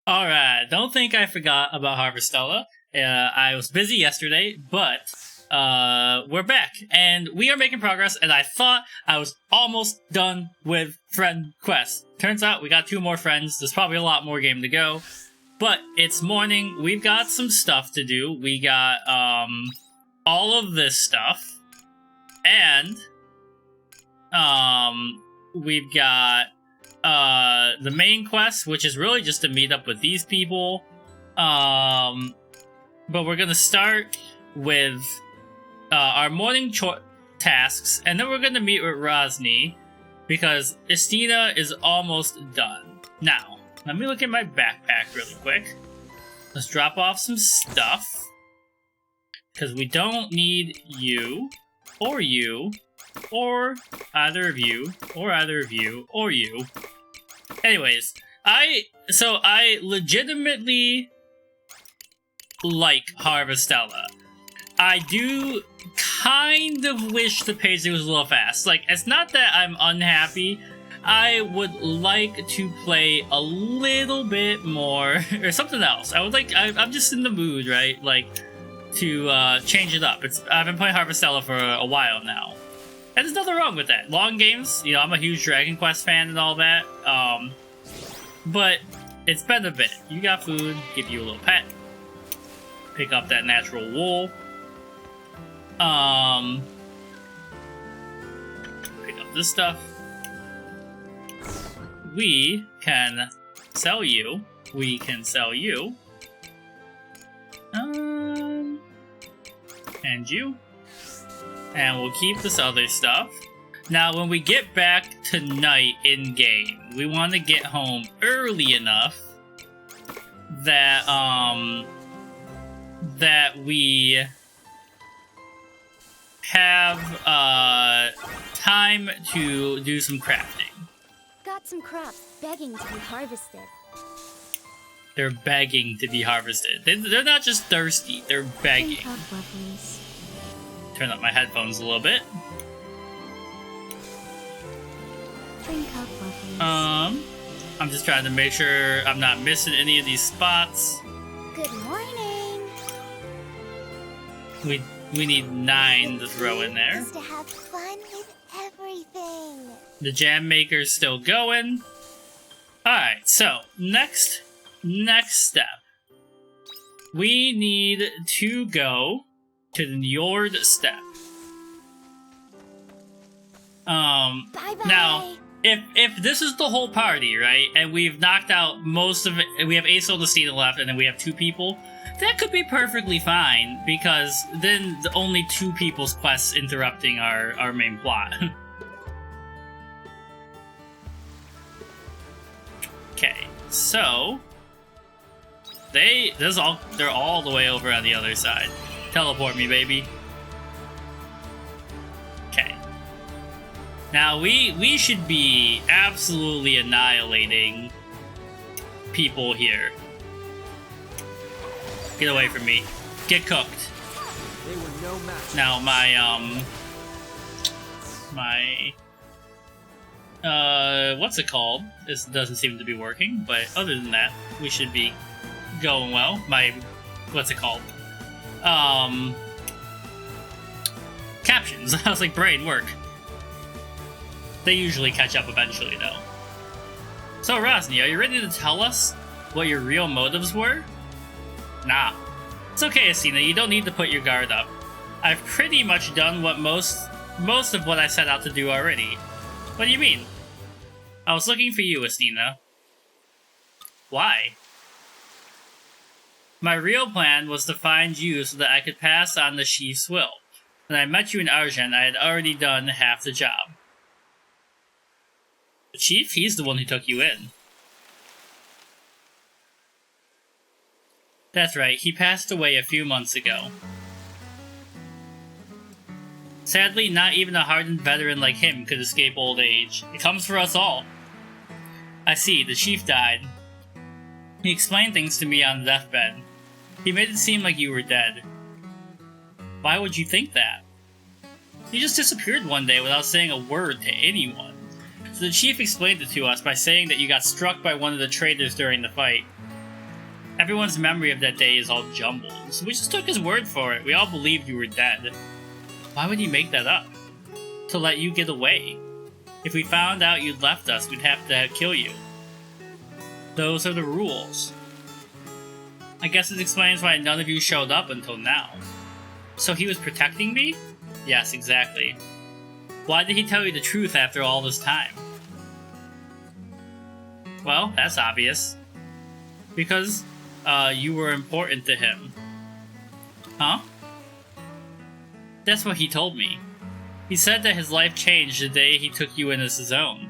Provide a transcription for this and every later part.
Alright, don't think I forgot about Harvestella. I was busy yesterday, but we're back, and we are making progress, and I thought I was almost done with friend quest. Turns out we got 2 more friends. There's probably a lot more game to go, but it's morning. We've got some stuff to do. We got all of this stuff, and we've got the main quest, which is really just to meet up with these people. But we're gonna start with our morning tasks, and then we're gonna meet with Rosny because Estina is almost done. Now, let me look at my backpack really quick. Let's drop off some stuff because we don't need you, or either of you, or either of you, or you. Anyways, I legitimately like Harvestella. I do kind of wish the pacing was a little fast. Like, it's not that I'm unhappy. I would like to play a little bit more, or something else. I'm just in the mood, right? Like, to change it up. I've been playing Harvestella for a while now. And there's nothing wrong with that. Long games, you know, I'm a huge Dragon Quest fan and all that. But it's been a bit. You got food, give you a little pet. Pick up that natural wool. Pick up this stuff. We can sell you. We can sell you. And you. And we'll keep this other stuff. Now, when we get back to night in-game, we want to get home early enough that, that we have, time to do some crafting. Got some crops begging to be harvested. They're begging to be harvested. They're not just thirsty, they're begging. Turn up my headphones a little bit. I'm just trying to make sure I'm not missing any of these spots. Good morning. We need 9 to throw in there. Just to have fun with everything. The jam maker's still going. Alright, so next step. We need to go to the Njord step. Bye-bye. Now, if this is the whole party, right, and we've knocked out most of it, and we have Aesol and Estina left, and then we have 2 people, that could be perfectly fine, because then only 2 people's quests interrupting our main plot. Okay, so they're all the way over on the other side. Teleport me, baby. Okay. Now we should be absolutely annihilating people here. Get away from me. Get cooked. They were no match. Now my what's it called? This doesn't seem to be working, but other than that, we should be going well. What's it called? Captions. I was like, brain work. They usually catch up eventually, though. So, Rosny, are you ready to tell us what your real motives were? Nah. It's okay, Estina, you don't need to put your guard up. I've pretty much done what most of what I set out to do already. What do you mean? I was looking for you, Estina. Why? My real plan was to find you so that I could pass on the chief's will. When I met you in Argent, I had already done half the job. The chief? He's the one who took you in. That's right, he passed away a few months ago. Sadly, not even a hardened veteran like him could escape old age. It comes for us all. I see, the chief died. He explained things to me on the deathbed. He made it seem like you were dead. Why would you think that? You just disappeared one day without saying a word to anyone. So the chief explained it to us by saying that you got struck by one of the traitors during the fight. Everyone's memory of that day is all jumbled, so we just took his word for it. We all believed you were dead. Why would he make that up? To let you get away. If we found out you'd left us, we'd have to kill you. Those are the rules. I guess it explains why none of you showed up until now. So he was protecting me? Yes, exactly. Why did he tell you the truth after all this time? Well, that's obvious. Because, you were important to him. Huh? That's what he told me. He said that his life changed the day he took you in as his own.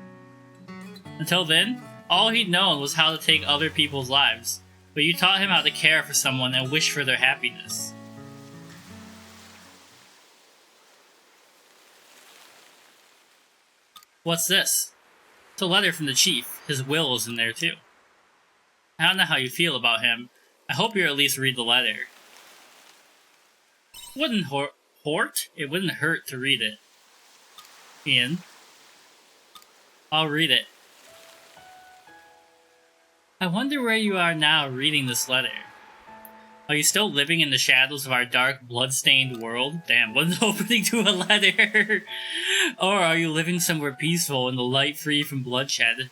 Until then, all he'd known was how to take other people's lives, but you taught him how to care for someone and wish for their happiness. What's this? It's a letter from the chief. His will is in there too. I don't know how you feel about him. I hope you at least read the letter. Wouldn't it wouldn't hurt to read it. Ian. I'll read it. I wonder where you are now reading this letter. Are you still living in the shadows of our dark, blood-stained world? Damn, what an opening to a letter! Or are you living somewhere peaceful in the light free from bloodshed?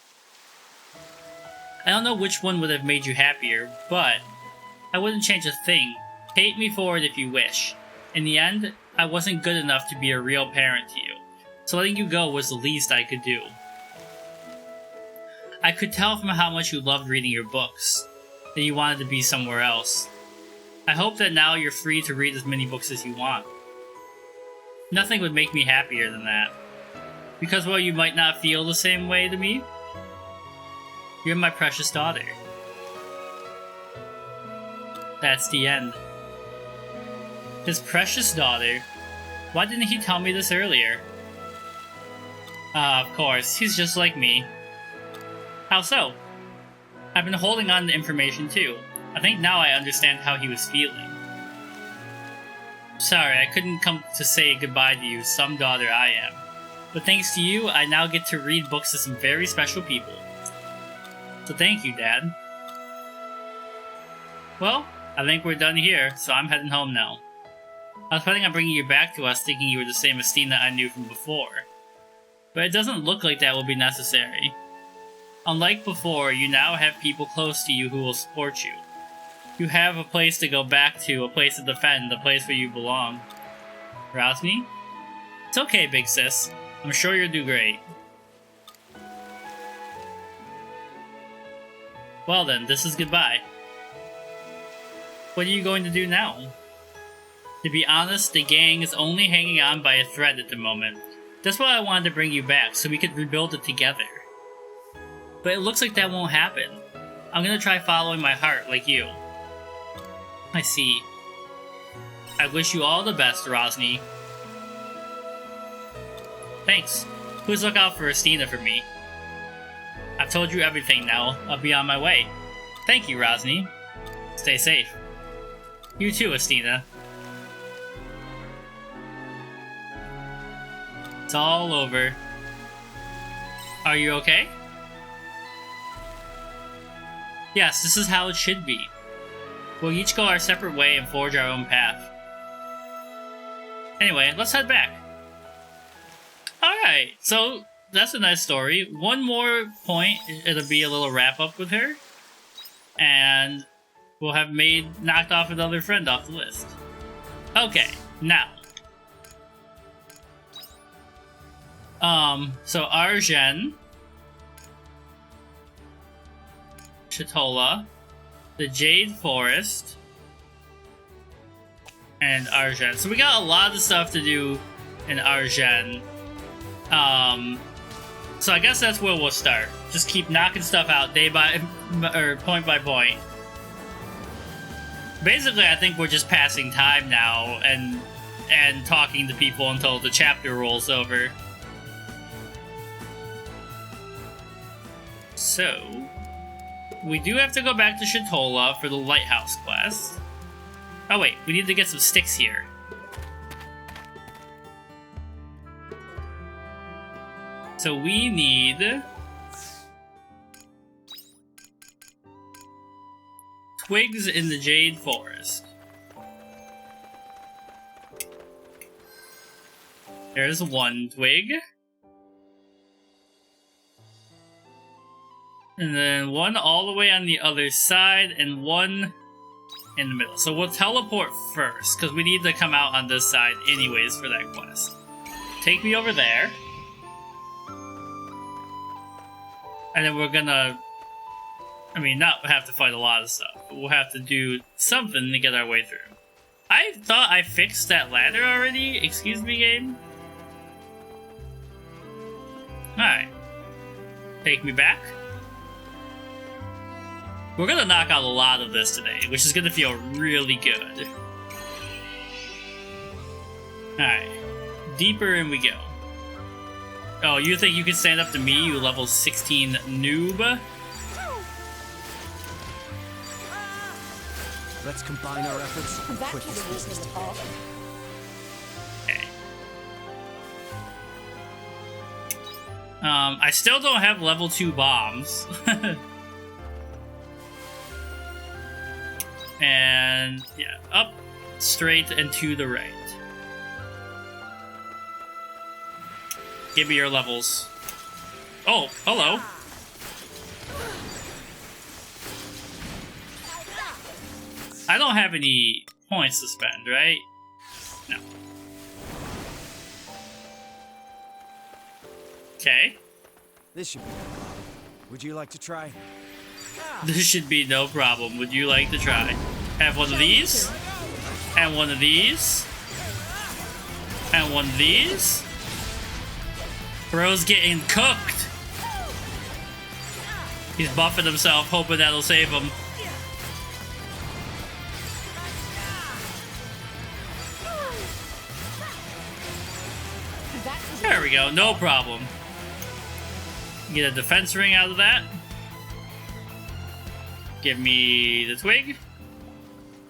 I don't know which one would have made you happier, but I wouldn't change a thing. Hate me for it if you wish. In the end, I wasn't good enough to be a real parent to you, so letting you go was the least I could do. I could tell from how much you loved reading your books, that you wanted to be somewhere else. I hope that now you're free to read as many books as you want. Nothing would make me happier than that. Because, well, you might not feel the same way to me. You're my precious daughter. That's the end. His precious daughter? Why didn't he tell me this earlier? Of course, he's just like me. How so? I've been holding on to information too. I think now I understand how he was feeling. Sorry, I couldn't come to say goodbye to you, some daughter I am. But thanks to you, I now get to read books to some very special people. So thank you, Dad. Well, I think we're done here, so I'm heading home now. I was planning on bringing you back to us thinking you were the same Estina I knew from before. But it doesn't look like that will be necessary. Unlike before, you now have people close to you who will support you. You have a place to go back to, a place to defend, a place where you belong. Rosny? It's okay, big sis. I'm sure you'll do great. Well then, this is goodbye. What are you going to do now? To be honest, the gang is only hanging on by a thread at the moment. That's why I wanted to bring you back, so we could rebuild it together. But it looks like that won't happen. I'm gonna try following my heart, like you. I see. I wish you all the best, Rosny. Thanks. Please look out for Estina for me. I've told you everything now. I'll be on my way. Thank you, Rosny. Stay safe. You too, Estina. It's all over. Are you okay? Yes, this is how it should be. We'll each go our separate way and forge our own path. Anyway, let's head back. Alright, so that's a nice story. One more point, it'll be a little wrap-up with her. And we'll have knocked off another friend off the list. Okay, now. So Arjen, Chitola, the Jade Forest, and Arjen. So we got a lot of stuff to do in Arjen. So I guess that's where we'll start. Just keep knocking stuff out point by point. Basically, I think we're just passing time now and talking to people until the chapter rolls over. So, we do have to go back to Chitola for the Lighthouse quest. Oh wait, we need to get some sticks here. So we need twigs in the Jade Forest. There's one twig. And then one all the way on the other side, and one in the middle. So we'll teleport first, because we need to come out on this side anyways for that quest. Take me over there. And then we're gonna... I mean, not have to fight a lot of stuff, but we'll have to do something to get our way through. I thought I fixed that ladder already? Excuse me, game? Alright. Take me back. We're gonna knock out a lot of this today, which is gonna feel really good. Alright. Deeper in we go. Oh, you think you can stand up to me, you level 16 noob? Let's combine our efforts and put this business together. Okay. I still don't have level 2 bombs. And, yeah, up, straight, and to the right. Give me your levels. Oh, hello. I don't have any points to spend, right? No. Okay. This should be no problem. Would you like to try? This should be no problem. Would you like to try? Have one of these, and one of these, and one of these. Bro's getting cooked. He's buffing himself, hoping that'll save him. There we go, no problem. Get a defense ring out of that. Give me the twig.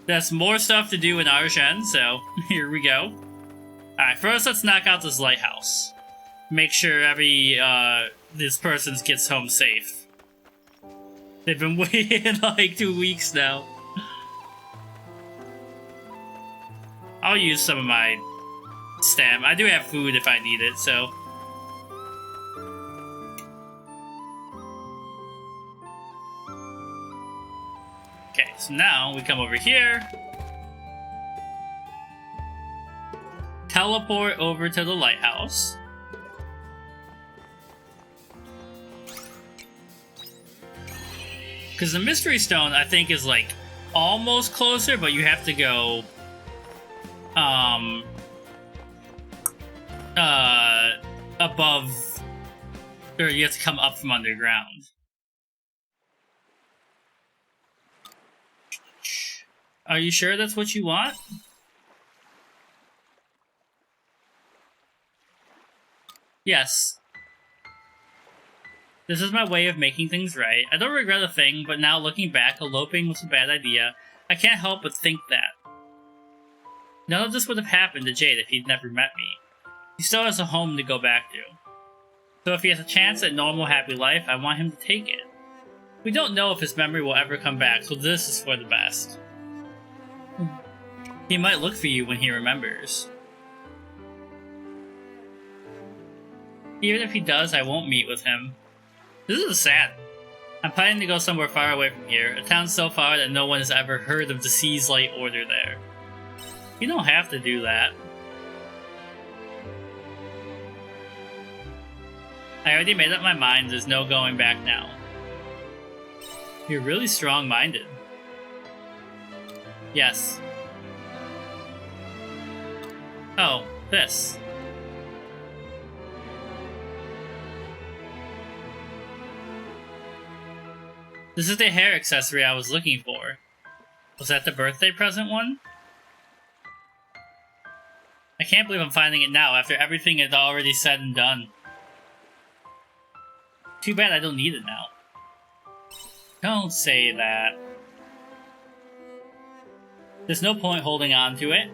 That's more stuff to do in Arshen, so here we go. Alright, first let's knock out this lighthouse. Make sure this person gets home safe. They've been waiting like 2 weeks now. I'll use some of my stam. I do have food if I need it, so... Okay, so now we come over here. Teleport over to the lighthouse. Because the Mystery Stone, I think, is like almost closer, but you have to go above, or you have to come up from underground. Are you sure that's what you want? Yes. This is my way of making things right. I don't regret a thing, but now looking back, eloping was a bad idea. I can't help but think that. None of this would have happened to Jade if he'd never met me. He still has a home to go back to. So if he has a chance at normal, happy life, I want him to take it. We don't know if his memory will ever come back, so this is for the best. He might look for you when he remembers. Even if he does, I won't meet with him. This is sad. I'm planning to go somewhere far away from here, a town so far that no one has ever heard of the Seaslight Order there. You don't have to do that. I already made up my mind, there's no going back now. You're really strong-minded. Yes. Oh, this. This is the hair accessory I was looking for. Was that the birthday present one? I can't believe I'm finding it now after everything is already said and done. Too bad I don't need it now. Don't say that. There's no point holding on to it.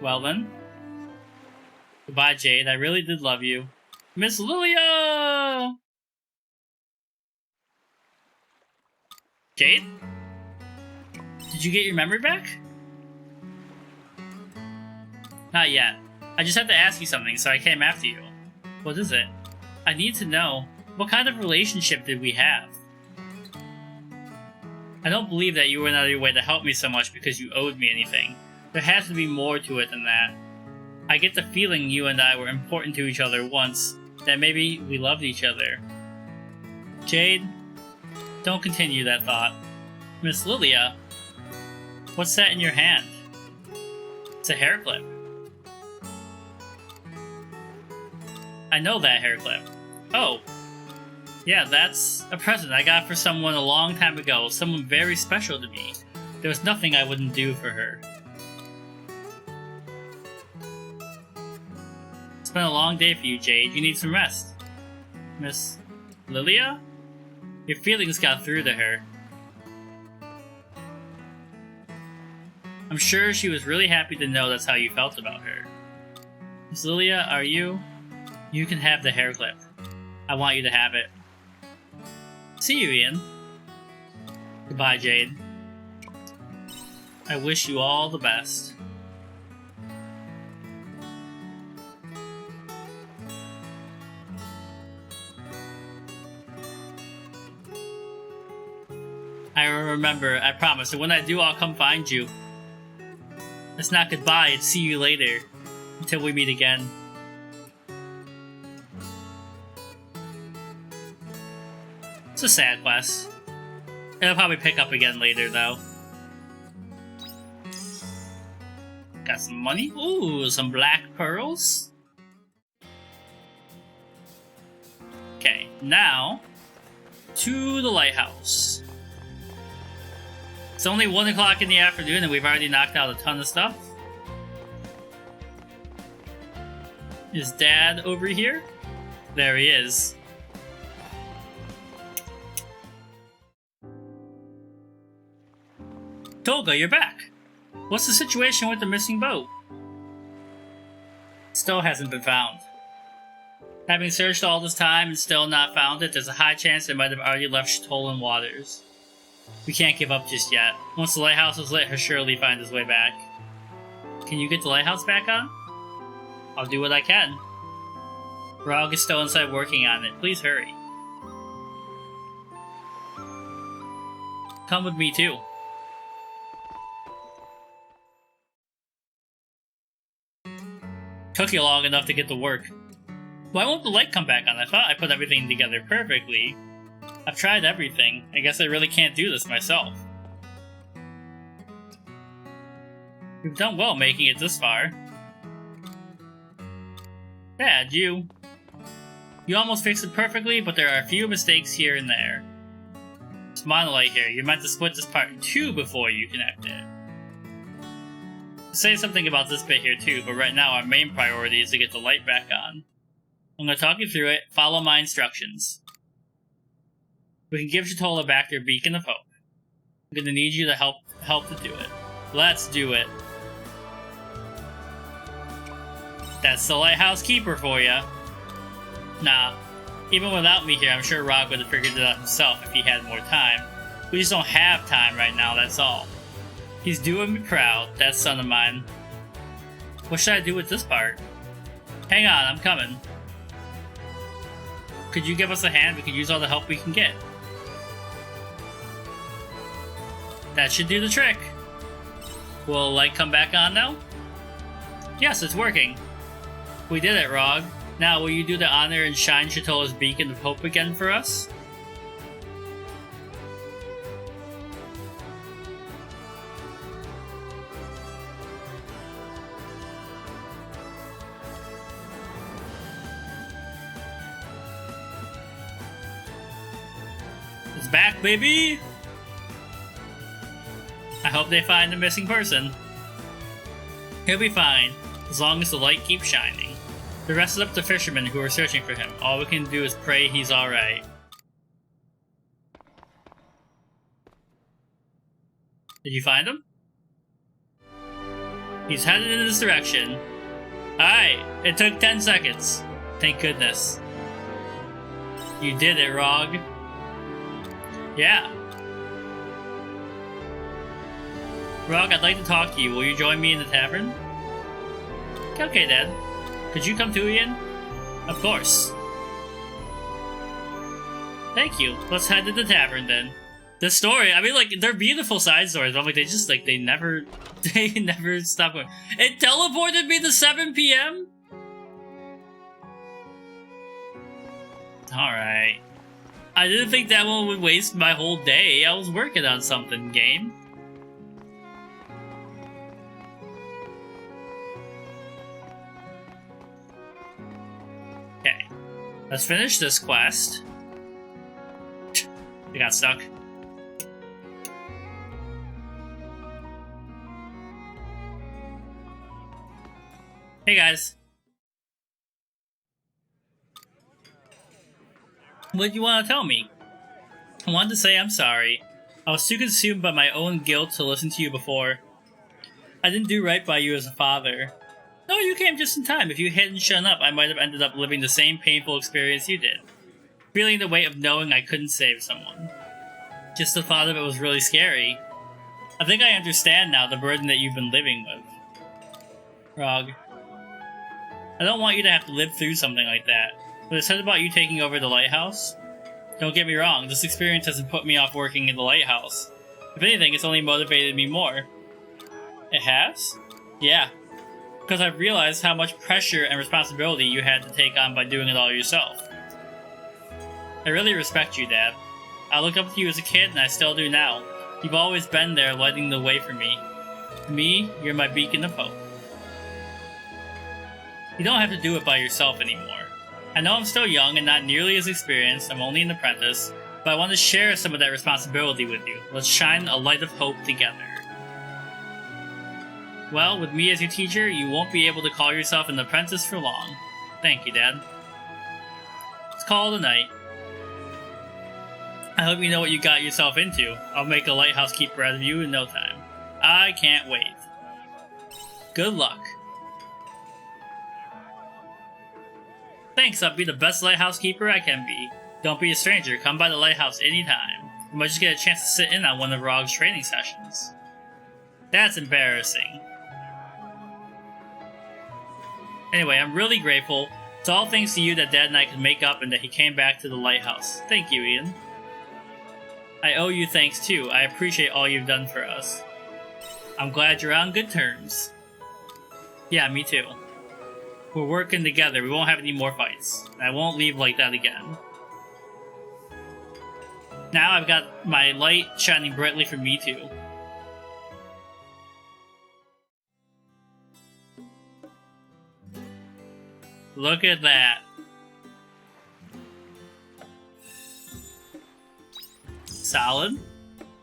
Well then. Goodbye, Jade. I really did love you. Miss Lilia! Did you get your memory back? Not yet. I just have to ask you something, so I came after you. What is it? I need to know, what kind of relationship did we have? I don't believe that you went out of your way to help me so much because you owed me anything. There has to be more to it than that. I get the feeling you and I were important to each other once, that maybe we loved each other. Jade, don't continue that thought. Miss Lilia, what's that in your hand? It's a hair clip. I know that hair clip. Oh. Yeah, that's a present I got for someone a long time ago, someone very special to me. There was nothing I wouldn't do for her. It's been a long day for you, Jade. You need some rest. Miss Lilia? Your feelings got through to her. I'm sure she was really happy to know that's how you felt about her. Miss Lilia, are you? You can have the hair clip. I want you to have it. See you, Ian. Goodbye, Jade. I wish you all the best. I remember, I promise, and when I do, I'll come find you. It's not goodbye, it's see you later. Until we meet again. It's a sad quest. It'll probably pick up again later, though. Got some money. Ooh, some black pearls. Okay, now to the lighthouse. It's only 1 o'clock in the afternoon and we've already knocked out a ton of stuff. Is Dad over here? There he is. Tolga, you're back. What's the situation with the missing boat? Still hasn't been found. Having searched all this time and still not found it, there's a high chance it might have already left stolen waters. We can't give up just yet. Once the lighthouse is lit, he'll surely find his way back. Can you get the lighthouse back on? I'll do what I can. Rog is still inside working on it. Please hurry. Come with me too. Took you long enough to get to work. Why won't the light come back on? I thought I put everything together perfectly. I've tried everything. I guess I really can't do this myself. You've done well making it this far. Dad, you almost fixed it perfectly, but there are a few mistakes here and there. This monolight here, you're meant to split this part in two before you connect it. I'll say something about this bit here too, but right now our main priority is to get the light back on. I'm going to talk you through it, follow my instructions. We can give Shatola back their beacon of hope. I'm going to need you to help to do it. Let's do it. That's the lighthouse keeper for ya. Nah, even without me here, I'm sure Rog would have figured it out himself if he had more time. We just don't have time right now, that's all. He's doing me proud, that son of mine. What should I do with this part? Hang on, I'm coming. Could you give us a hand? We could use all the help we can get. That should do the trick. Will the light come back on now? Yes, it's working. We did it, Rog. Now, will you do the honor and shine Shatola's beacon of hope again for us? It's back, baby! I hope they find the missing person. He'll be fine, as long as the light keeps shining. The rest is up to fishermen who are searching for him. All we can do is pray he's alright. Did you find him? He's headed in this direction. Alright, it took 10 seconds. Thank goodness. You did it, Rog. Yeah. Rog, I'd like to talk to you. Will you join me in the tavern? Okay, Dad. Could you come too, Ian? Of course. Thank you. Let's head to the tavern then. The story, I mean, like, they're beautiful side stories, but I'm like, they just, like, they never stop going. It teleported me to 7 p.m.? Alright. I didn't think that one would waste my whole day. I was working on something, game. Okay. Let's finish this quest. I got stuck. Hey guys. What do you want to tell me? I wanted to say I'm sorry. I was too consumed by my own guilt to listen to you before. I didn't do right by you as a father. No, you came just in time. If you hadn't shown up, I might have ended up living the same painful experience you did. Feeling the weight of knowing I couldn't save someone. Just the thought of it was really scary. I think I understand now the burden that you've been living with. Rog. I don't want you to have to live through something like that. But it said about you taking over the lighthouse? Don't get me wrong, this experience hasn't put me off working in the lighthouse. If anything, it's only motivated me more. It has? Yeah. Because I've realized how much pressure and responsibility you had to take on by doing it all yourself. I really respect you, Dad. I looked up to you as a kid, and I still do now. You've always been there, lighting the way for me. To me, you're my beacon of hope. You don't have to do it by yourself anymore. I know I'm still young and not nearly as experienced, I'm only an apprentice, but I want to share some of that responsibility with you. Let's shine a light of hope together. Well, with me as your teacher, you won't be able to call yourself an apprentice for long. Thank you, Dad. Let's call it a night. I hope you know what you got yourself into. I'll make a lighthouse keeper out of you in no time. I can't wait. Good luck. Thanks, I'll be the best lighthouse keeper I can be. Don't be a stranger, come by the lighthouse anytime. You might just get a chance to sit in on one of Rog's training sessions. That's embarrassing. Anyway, I'm really grateful. It's all thanks to you that Dad and I could make up and that he came back to the lighthouse. Thank you, Ian. I owe you thanks too. I appreciate all you've done for us. I'm glad you're on good terms. Yeah, me too. We're working together. We won't have any more fights. I won't leave like that again. Now I've got my light shining brightly for me too. Look at that. Salad.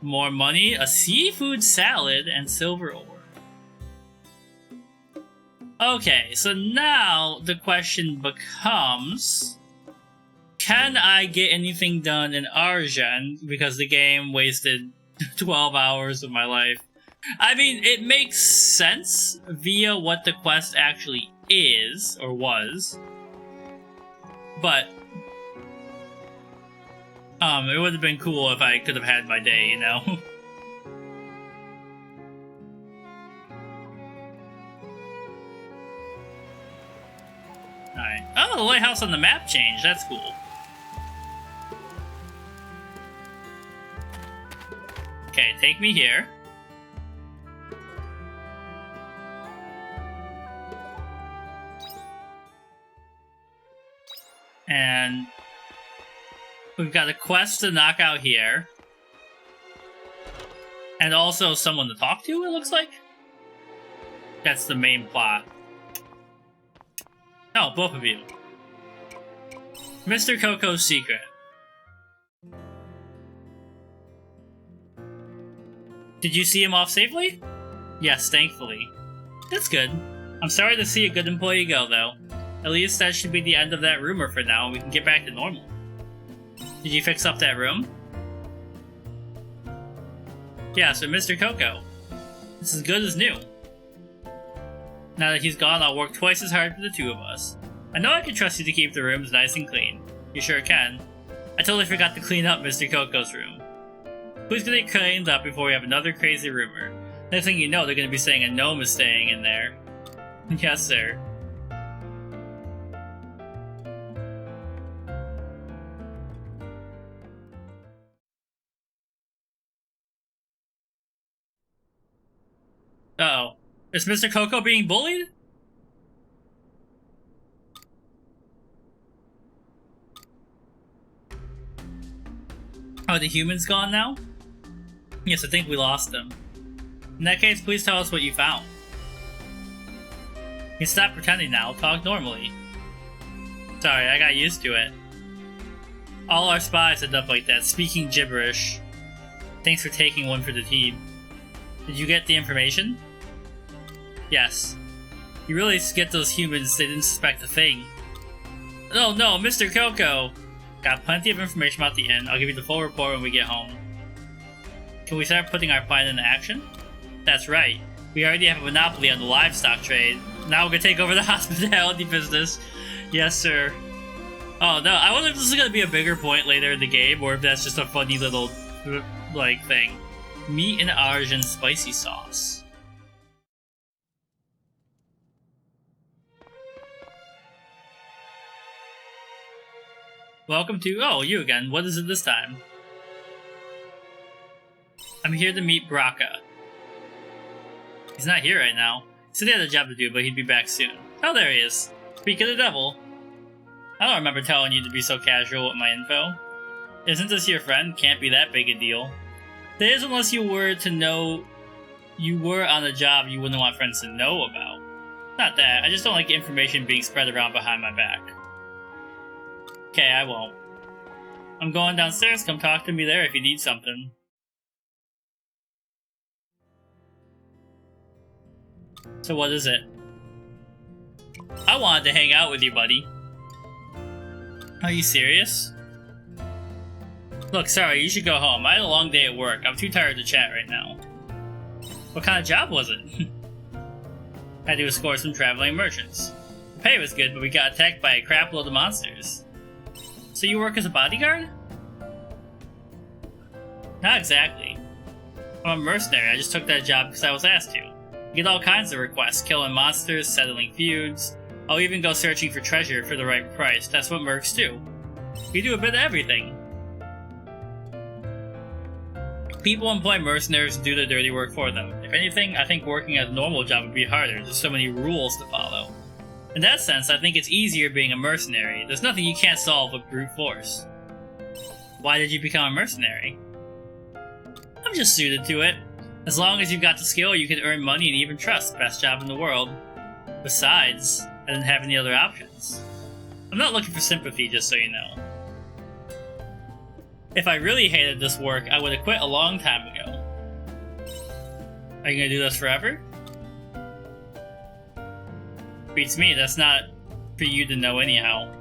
More money. A seafood salad and silver ore. Okay, so now the question becomes, can I get anything done in Argent because the game wasted 12 hours of my life? I mean, it makes sense via what the quest actually is, or was, but it would have been cool if I could have had my day, you know? Alright. Oh, the lighthouse on the map changed. That's cool. Okay, take me here. And we've got a quest to knock out here. And also someone to talk to, it looks like? That's the main plot. Oh, both of you. Mr. Coco's secret. Did you see him off safely? Yes, thankfully. That's good. I'm sorry to see a good employee go, though. At least that should be the end of that rumor for now, and we can get back to normal. Did you fix up that room? Yeah, so Mr. Coco. It's as good as new. Now that he's gone, I'll work twice as hard for the two of us. I know I can trust you to keep the rooms nice and clean. You sure can. I totally forgot to clean up Mr. Coco's room. Please get it cleaned up before we have another crazy rumor. Next thing you know, they're gonna be saying a gnome is staying in there. Yes, sir. Uh-oh. Is Mr. Coco being bullied? Oh, the human's gone now? Yes, I think we lost them. In that case, please tell us what you found. You can stop pretending now, talk normally. Sorry, I got used to it. All our spies end up like that, speaking gibberish. Thanks for taking one for the team. Did you get the information? Yes. You really get those humans, they didn't suspect a thing. Oh no, Mr. Coco! Got plenty of information about the inn. I'll give you the full report when we get home. Can we start putting our plan into action? That's right. We already have a monopoly on the livestock trade. Now we're gonna take over the hospitality business. Yes, sir. Oh no, I wonder if this is gonna be a bigger point later in the game, or if that's just a funny little, like, thing. Meat and Argent spicy sauce. Welcome to... Oh, you again. What is it this time? I'm here to meet Braca. He's not here right now. He said he had a job to do, but he'd be back soon. Oh, there he is. Speak of the devil. I don't remember telling you to be so casual with my info. Isn't this your friend? Can't be that big a deal. It is unless you were to know you were on a job you wouldn't want friends to know about. Not that. I just don't like information being spread around behind my back. Okay, I won't. I'm going downstairs. Come talk to me there if you need something. So what is it? I wanted to hang out with you, buddy. Are you serious? Look, sorry, you should go home. I had a long day at work. I'm too tired to chat right now. What kind of job was it? Had to escort some traveling merchants. The pay was good, but we got attacked by a crap load of monsters. So you work as a bodyguard? Not exactly. I'm a mercenary. I just took that job because I was asked to. You get all kinds of requests, killing monsters, settling feuds. I'll even go searching for treasure for the right price. That's what mercs do. We do a bit of everything. People employ mercenaries to do the dirty work for them. If anything, I think working at a normal job would be harder. There's so many rules to follow. In that sense, I think it's easier being a mercenary. There's nothing you can't solve with brute force. Why did you become a mercenary? I'm just suited to it. As long as you've got the skill, you can earn money and even trust. Best job in the world. Besides, I didn't have any other options. I'm not looking for sympathy, just so you know. If I really hated this work, I would have quit a long time ago. Are you gonna do this forever? Beats me, that's not for you to know anyhow.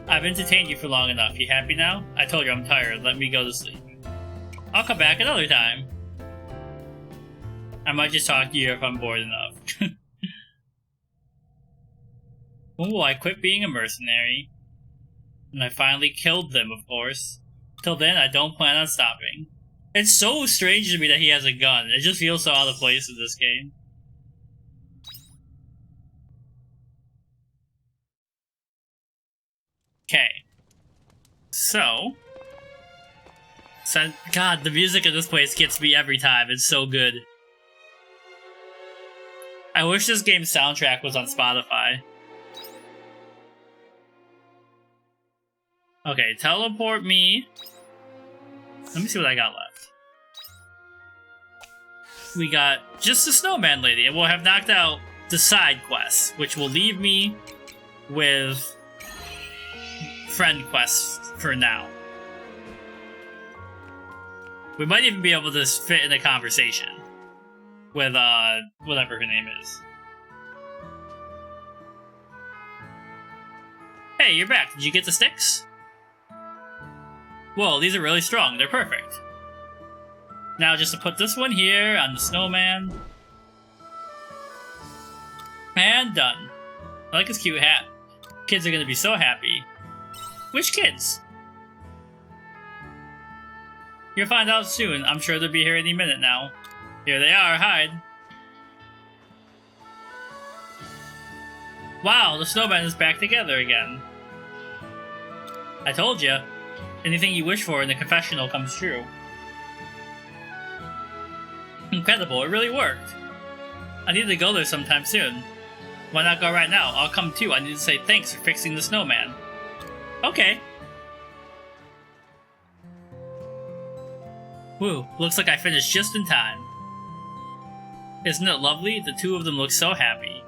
I've entertained you for long enough. You happy now? I told you I'm tired. Let me go to sleep. I'll come back another time. I might just talk to you if I'm bored enough. When will I quit being a mercenary? And I finally killed them, of course. Till then, I don't plan on stopping. It's so strange to me that he has a gun. It just feels so out of place in this game. Okay. So, God, the music in this place gets me every time. It's so good. I wish this game's soundtrack was on Spotify. Okay, teleport me. Let me see what I got left. We got just the snowman lady, and we'll have knocked out the side quests, which will leave me with friend quests for now. We might even be able to fit in a conversation with, whatever her name is. Hey, you're back. Did you get the sticks? Whoa, these are really strong. They're perfect. Now just to put this one here on the snowman. And done. I like his cute hat. Kids are gonna be so happy. Which kids? You'll find out soon. I'm sure they'll be here any minute now. Here they are, hide. Wow, the snowman is back together again. I told you. Anything you wish for in the confessional comes true. Incredible, it really worked. I need to go there sometime soon. Why not go right now? I'll come too. I need to say thanks for fixing the snowman. Okay. Woo, looks like I finished just in time. Isn't it lovely? The two of them look so happy.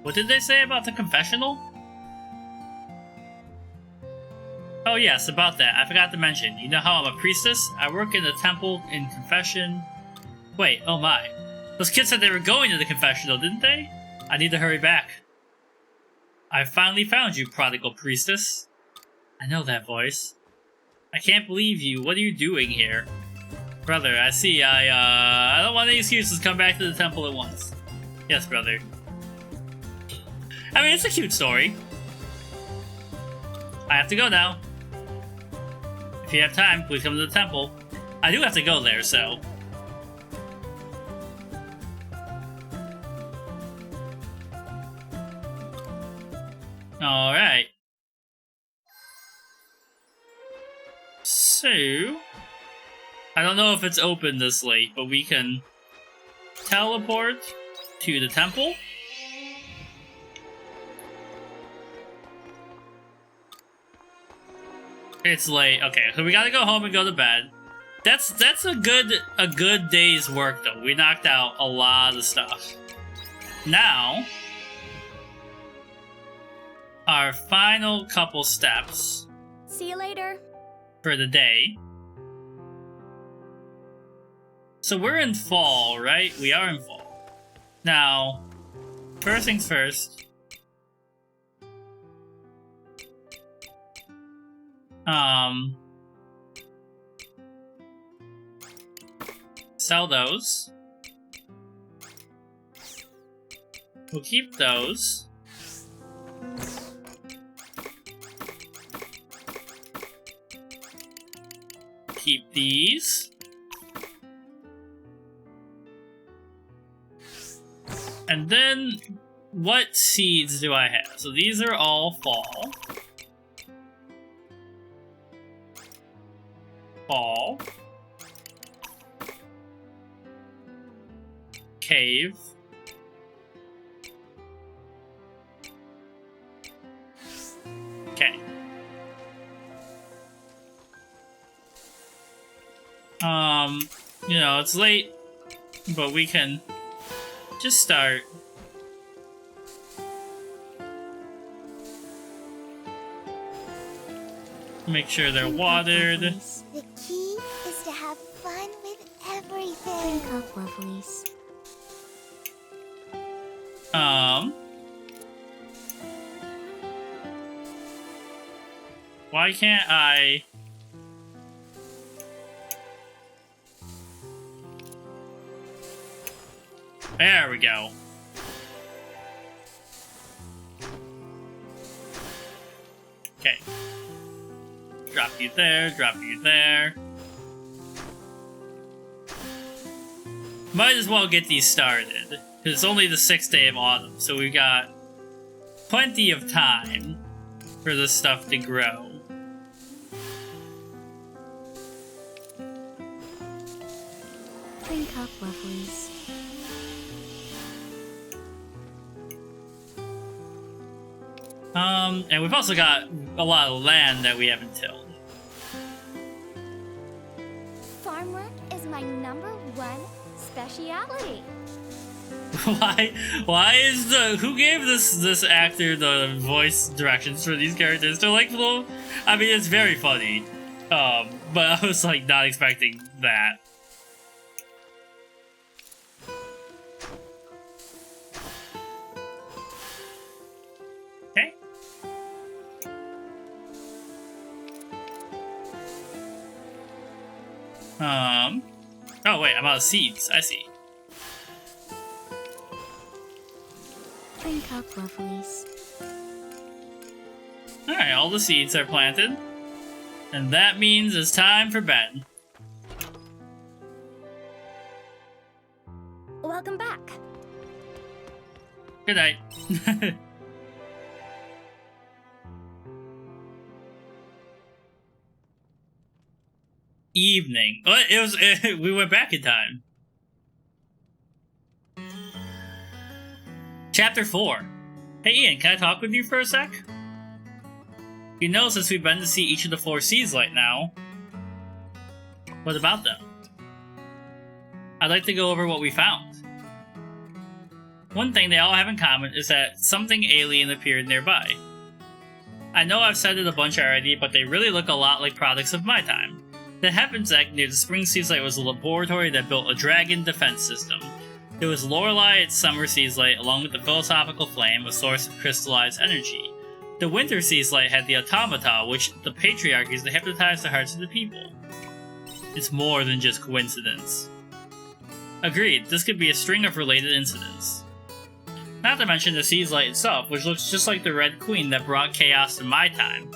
What did they say about the confessional? Oh yes, about that. I forgot to mention. You know how I'm a priestess? I work in the temple in confession. Wait, oh my. Those kids said they were going to the confessional, didn't they? I need to hurry back. I finally found you, prodigal priestess. I know that voice. I can't believe you. What are you doing here? Brother, I see. I don't want any excuses. Come back to the temple at once. Yes, brother. I mean, it's a cute story. I have to go now. If you have time, please come to the temple. I do have to go there, so... Alright. So... I don't know if it's open this late, but we can teleport to the temple. It's late. Okay, so we gotta go home and go to bed. That's a good day's work though. We knocked out a lot of stuff. Now, our final couple steps. See you later. For the day. So we're in fall, right? We are in fall. Now, first things first. Sell those. We'll keep those. Keep these. And then, what seeds do I have? So these are all fall. Fall. Cave. Okay. You know, it's late, but we can just start. Make sure they're watered. The key is to have fun with everything. Drink up, lovelies. Why can't I... There we go. Okay. Drop you there, drop you there. Might as well get these started, because it's only the 6th day of autumn, so we've got plenty of time for this stuff to grow. Drink up, lovelies. And we've also got a lot of land that we haven't tilled. Farm work is my #1 speciality. Why is who gave this actor the voice directions for these characters? They're like little, I mean, it's very funny. But I was like not expecting that. Okay. Oh wait, I'm out of seeds. I see. Drink up, lovelies. Alright, all the seeds are planted. And that means it's time for bed. Welcome back. Good night. Evening. What? We went back in time. Chapter 4. Hey Ian, can I talk with you for a sec? You know, since we've been to see each of the 4 Seaslight now. What about them? I'd like to go over what we found. One thing they all have in common is that something alien appeared nearby. I know I've said it a bunch already, but they really look a lot like products of my time. The Heaven's Egg near the Spring Seaslight was a laboratory that built a dragon defense system. There was Lorelei, its summer Seaslight, along with the philosophical flame, a source of crystallized energy. The winter Seaslight had the automata, which the patriarchies that hypnotized the hearts of the people. It's more than just coincidence. Agreed, this could be a string of related incidents. Not to mention the Seaslight itself, which looks just like the Red Queen that brought chaos to my time.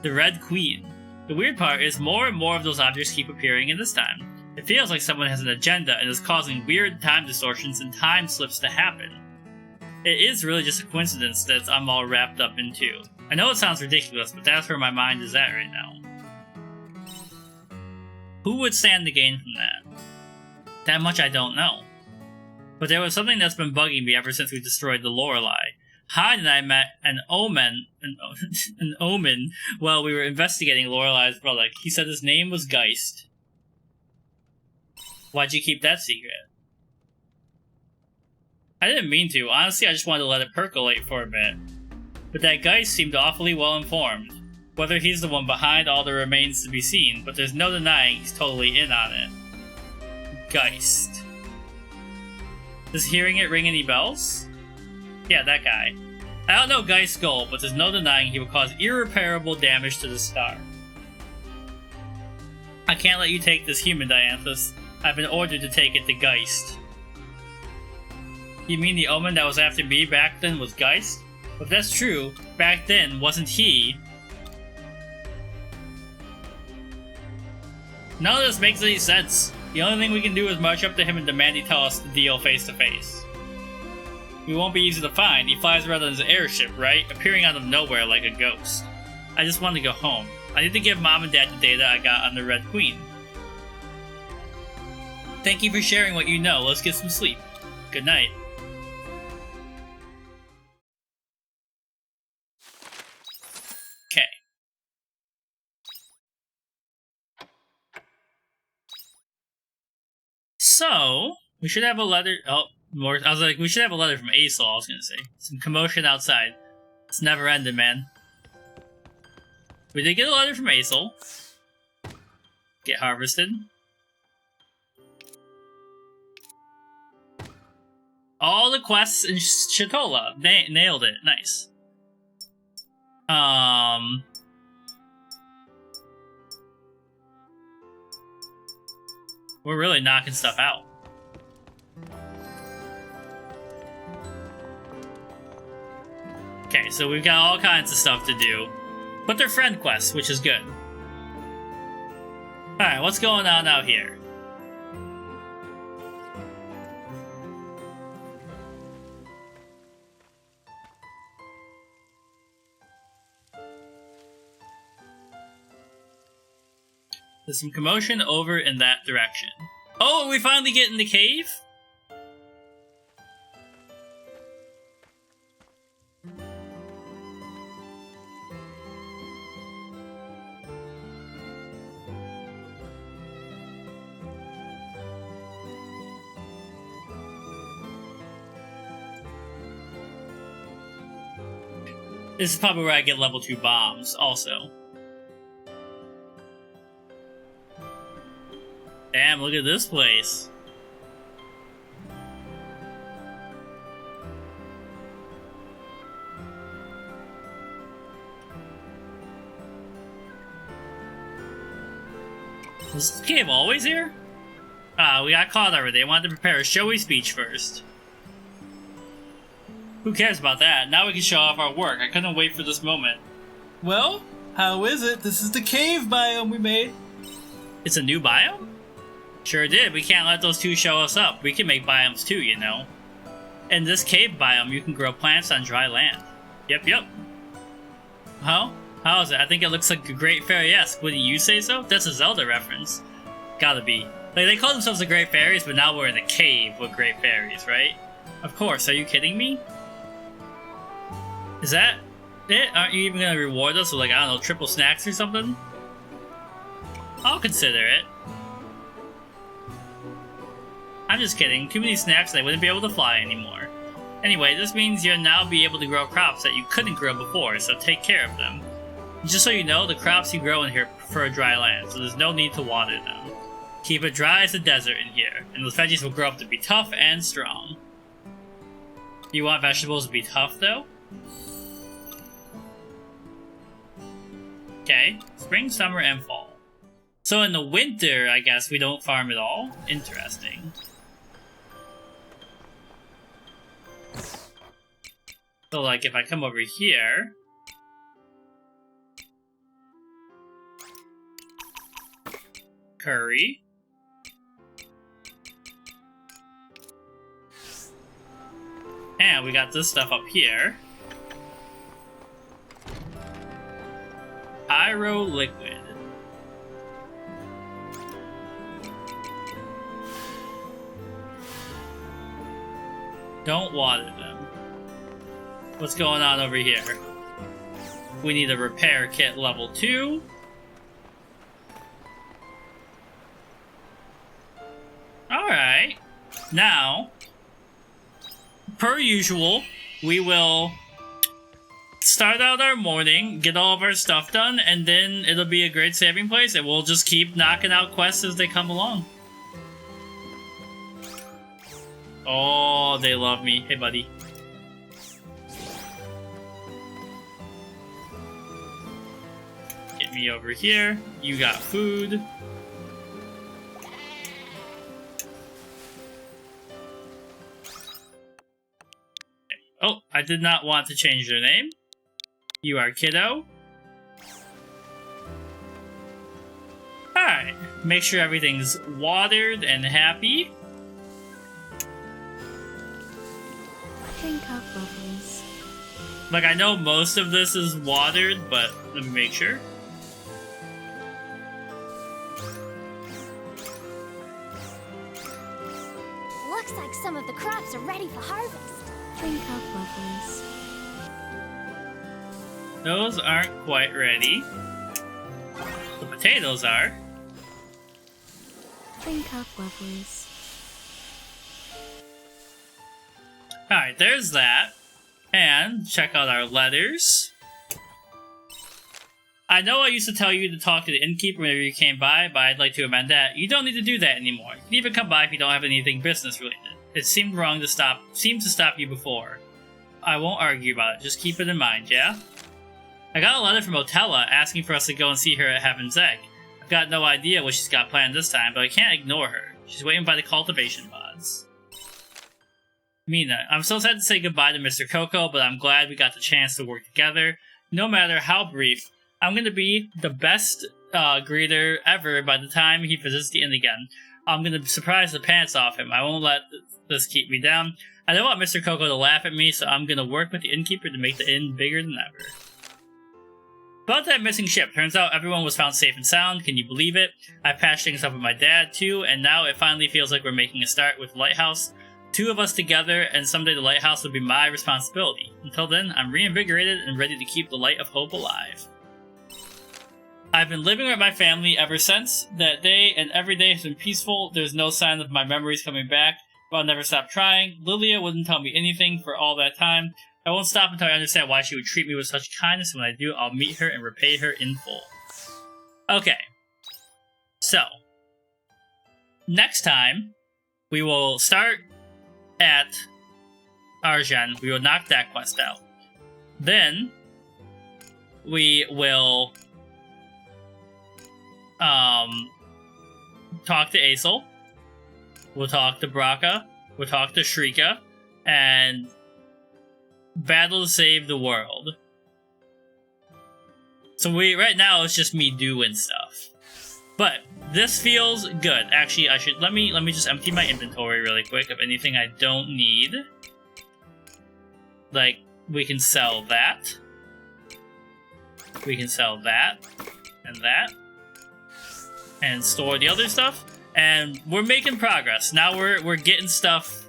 The Red Queen. The weird part is more and more of those objects keep appearing in this time. It feels like someone has an agenda and is causing weird time distortions and time slips to happen. It is really just a coincidence that I'm all wrapped up into. I know it sounds ridiculous, but that's where my mind is at right now. Who would stand to gain from that? That much I don't know. But there was something that's been bugging me ever since we destroyed the Lorelei. Hyde and I met an omen while we were investigating Lorelei's brother. He said his name was Geist. Why'd you keep that secret? I didn't mean to. Honestly, I just wanted to let it percolate for a bit. But that Geist seemed awfully well informed. Whether he's the one behind all the remains to be seen, but there's no denying he's totally in on it. Geist. Does hearing it ring any bells? Yeah, that guy. I don't know Geist's goal, but there's no denying he will cause irreparable damage to the star. I can't let you take this human, Dianthus. I've been ordered to take it to Geist. You mean the omen that was after me back then was Geist? If that's true, back then wasn't he... None of this makes any sense. The only thing we can do is march up to him and demand he tell us the deal face to face. He won't be easy to find. He flies around in his airship, right? Appearing out of nowhere like a ghost. I just want to go home. I need to give Mom and Dad the data I got on the Red Queen. Thank you for sharing what you know. Let's get some sleep. Good night. Okay. So, we should have a letter. Oh, more. I was like, we should have a letter from Aesol, I was gonna say. Some commotion outside. It's never ended, man. We did get a letter from Aesol. Get harvested. All the quests in Shatola. Nailed it. Nice. We're really knocking stuff out. Okay, so we've got all kinds of stuff to do. But they're friend quests, which is good. Alright, what's going on out here? There's some commotion over in that direction. Oh, we finally get in the cave? This is probably where I get level 2 bombs, also. Damn, look at this place. Was this cave always here? Ah, we got caught already. I wanted to prepare a showy speech first. Who cares about that? Now we can show off our work. I couldn't wait for this moment. Well, How is it? This is the cave biome we made. It's a new biome? Sure did. We can't let those two show us up. We can make biomes too, you know. In this cave biome, you can grow plants on dry land. Yep. Huh? How is it? I think it looks like a Great Fairy-esque. Wouldn't you say so? That's a Zelda reference. Gotta be. Like, they call themselves the Great Fairies, but now we're in a cave with Great Fairies, right? Of course. Are you kidding me? Is that it? Aren't you even gonna reward us with, like, I don't know, triple snacks or something? I'll consider it. I'm just kidding. Too many snacks and I wouldn't be able to fly anymore. Anyway, this means you'll now be able to grow crops that you couldn't grow before, so take care of them. Just so you know, the crops you grow in here prefer dry land, so there's no need to water them. Keep it dry as a desert in here, and those veggies will grow up to be tough and strong. You want vegetables to be tough, though? Okay, spring, summer, and fall. So in the winter, I guess, we don't farm at all? Interesting. So, like, if I come over here... Curry. And we got this stuff up here. Pyro liquid. Don't water them. What's going on over here? We need a repair kit level 2. Alright. Now, per usual, we will start out our morning, get all of our stuff done, and then it'll be a great saving place, and we'll just keep knocking out quests as they come along. Oh, they love me. Hey, buddy. Get me over here. You got food. Oh, I did not want to change your name. You are Kiddo. Alright, make sure everything's watered and happy. Drink up, lovelies. Like, I know most of this is watered, but let me make sure. Looks like some of the crops are ready for harvest. Drink up, lovelies. Those aren't quite ready. The potatoes are. Drink up, lovelies. Alright, there's that. And check out our letters. I know I used to tell you to talk to the innkeeper whenever you came by, but I'd like to amend that. You don't need to do that anymore. You can even come by if you don't have anything business related. It seemed wrong to stop you before. I won't argue about it, just keep it in mind, yeah? I got a letter from Otella asking for us to go and see her at Heaven's Egg. I've got no idea what she's got planned this time, but I can't ignore her. She's waiting by the cultivation pods. Mina, I'm so sad to say goodbye to Mr. Coco, but I'm glad we got the chance to work together. No matter how brief, I'm going to be the best greeter ever by the time he visits the inn again. I'm going to surprise the pants off him. I won't let this keep me down. I don't want Mr. Coco to laugh at me, so I'm going to work with the innkeeper to make the inn bigger than ever. About that missing ship, turns out everyone was found safe and sound. Can you believe it? I patched things up with my dad too, and now it finally feels like we're making a start with the lighthouse. 2 of us together, and someday the lighthouse will be my responsibility. Until then, I'm reinvigorated and ready to keep the light of hope alive. I've been living with my family ever since. That day and every day has been peaceful. There's no sign of my memories coming back, but I'll never stop trying. Lilia wouldn't tell me anything for all that time. I won't stop until I understand why she would treat me with such kindness. When I do, I'll meet her and repay her in full. Okay. So, next time, we will start at Arjan. We will knock that quest out. Then, we will talk to Aesel. We'll talk to Braca. We'll talk to Shrika. And battle to save the world. So right now it's just me doing stuff. But this feels good. Actually, I should let me just empty my inventory really quick of anything I don't need. Like, we can sell that. We can sell that and that. And store the other stuff. And we're making progress. Now we're getting stuff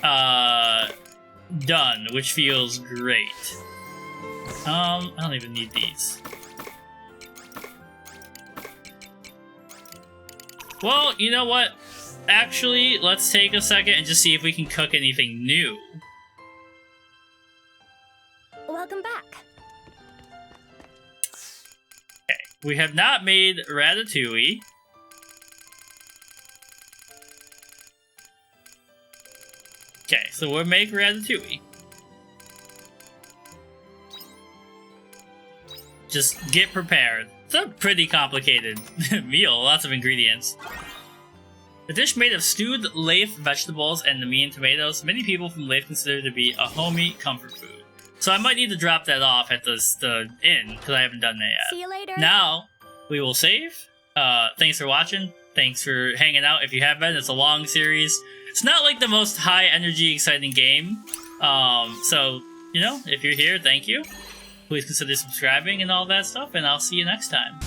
done, which feels great. I don't even need these. Well, you know what? Actually, let's take a second and just see if we can cook anything new. Welcome back. Okay, we have not made ratatouille. Okay, so we'll make ratatouille. Just get prepared. It's a pretty complicated meal, lots of ingredients. A dish made of stewed Leif vegetables and the mean tomatoes, many people from Leif consider to be a homey comfort food. So I might need to drop that off at the inn, because I haven't done that yet. See you later. Now, we will save. Thanks for watching. Thanks for hanging out if you have been. It's a long series. It's not like the most high energy, exciting game. So, you know, if you're here, thank you. Please consider subscribing and all that stuff, and I'll see you next time.